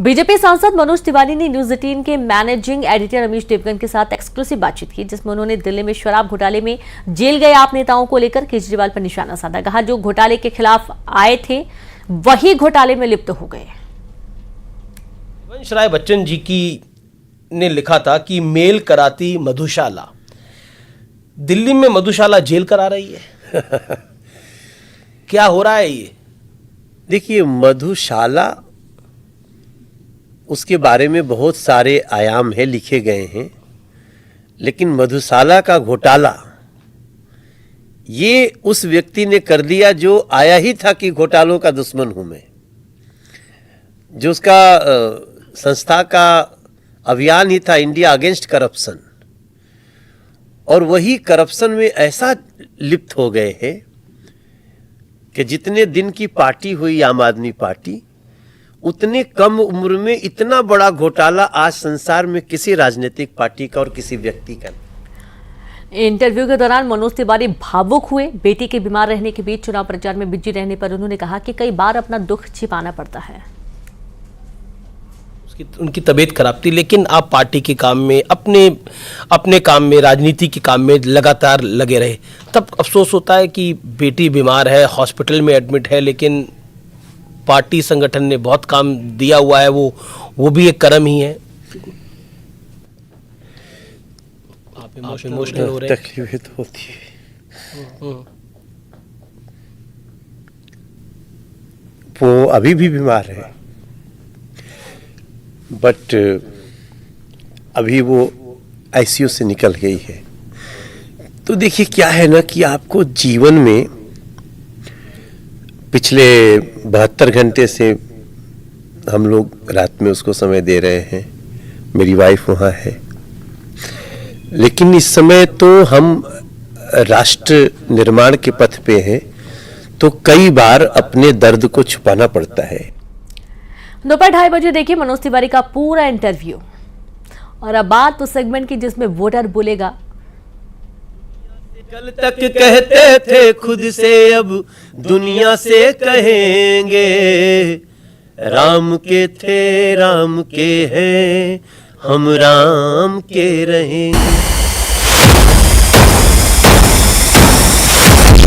BJP सांसद मनोज तिवारी ने news 18 के मैनेजिंग एडिटर रमेश देवगन के साथ एक्सक्लूसिव बातचीत की, जिसमें उन्होंने दिल्ली में शराब घोटाले में जेल गए आप नेताओं को लेकर केजरीवाल पर निशाना साधा। कहा, जो घोटाले के खिलाफ आए थे वही घोटाले में लिप्त हो गए। हरिवंश राय बच्चन जी की ने लिखा था कि मेल कराती मधुशाला, दिल्ली में मधुशाला जेल करा रही है। क्या हो रहा है ये? देखिए, मधुशाला, उसके बारे में बहुत सारे आयाम है, लिखे गए हैं, लेकिन मधुशाला का घोटाला ये उस व्यक्ति ने कर दिया जो आया ही था कि घोटालों का दुश्मन हूं मैं, जो उसका संस्था का अभियान ही था इंडिया अगेंस्ट करप्शन, और वही करप्शन में ऐसा लिप्त हो गए हैं कि जितने दिन की पार्टी हुई आम आदमी पार्टी, उतने कम उम्र में इतना बड़ा घोटाला आज संसार में किसी राजनीतिक पार्टी का और किसी व्यक्ति का। इंटरव्यू के दौरान मनोज तिवारी भावुक हुए। बेटी के बीमार रहने के बीच चुनाव प्रचार में बिजी रहने पर उन्होंने कहा कि कई बार अपना दुख छिपाना पड़ता है। उनकी तबीयत खराब थी, लेकिन आप पार्टी के काम में, अपने काम में, राजनीति के काम में लगातार लगे रहे। तब अफसोस होता है कि बेटी बीमार है, हॉस्पिटल में एडमिट है, लेकिन पार्टी संगठन ने बहुत काम दिया हुआ है, वो भी एक कर्म ही है। आप इमोशनल हो रहे हैं। तकलीफ तो होती है। वो अभी भी बीमार है, बट अभी वो आईसीयू से निकल गई है। तो देखिए, क्या है ना कि आपको जीवन में पिछले 72 घंटे से हम लोग रात में उसको समय दे रहे हैं, मेरी वाइफ वहाँ है, लेकिन इस समय तो हम राष्ट्र निर्माण के पथ पे हैं, तो कई बार अपने दर्द को छुपाना पड़ता है। दोपहर 2:30 बजे देखिए मनोज तिवारी का पूरा इंटरव्यू। और अब बात उस सेगमेंट की जिसमें वोटर बोलेगा। कल तक कहते थे खुद से, अब दुनिया से कहेंगे, राम के थे राम के हैं, हम राम के रहेंगे।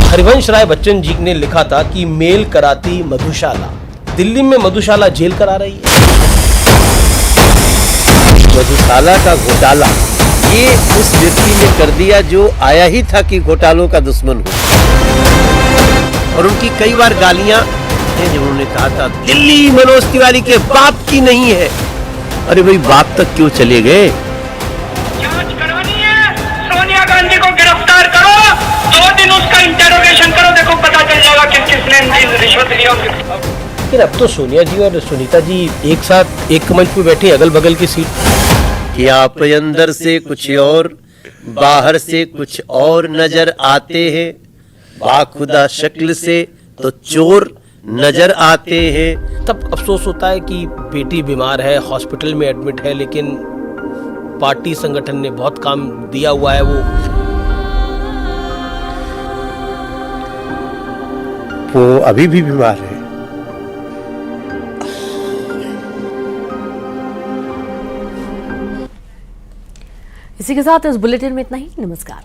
हरिवंश राय बच्चन जी ने लिखा था कि मेल कराती मधुशाला, दिल्ली में मधुशाला जेल करा रही है। मधुशाला का घोटाला ये उस व्यक्ति ने कर दिया जो आया ही था कि घोटालों का दुश्मन हो। और उनकी कई बार गालियां हैं, जब उन्होंने कहा था दिल्ली मनोज तिवारी के बाप की नहीं है। अरे भाई, बाप तक क्यों चले गए? जांच करवानी है, सोनिया गांधी को गिरफ्तार करो, 2 दिन उसका इंटेरोगेशन करो, देखो पता चल जाएगा किस किसने रिश्वत लिया। लेकिन अब तो सोनिया जी और सुनीता जी एक साथ एक मंच पे बैठी, अगल बगल की सीट। कि आप अंदर से कुछ और, बाहर से कुछ और नजर आते हैं, बाखुदा शक्ल से तो चोर नजर आते हैं। तब अफसोस होता है कि बेटी बीमार है, हॉस्पिटल में एडमिट है, लेकिन पार्टी संगठन ने बहुत काम दिया हुआ है, वो अभी भी बीमार है। इसी के साथ इस बुलेटिन में इतना ही। नमस्कार।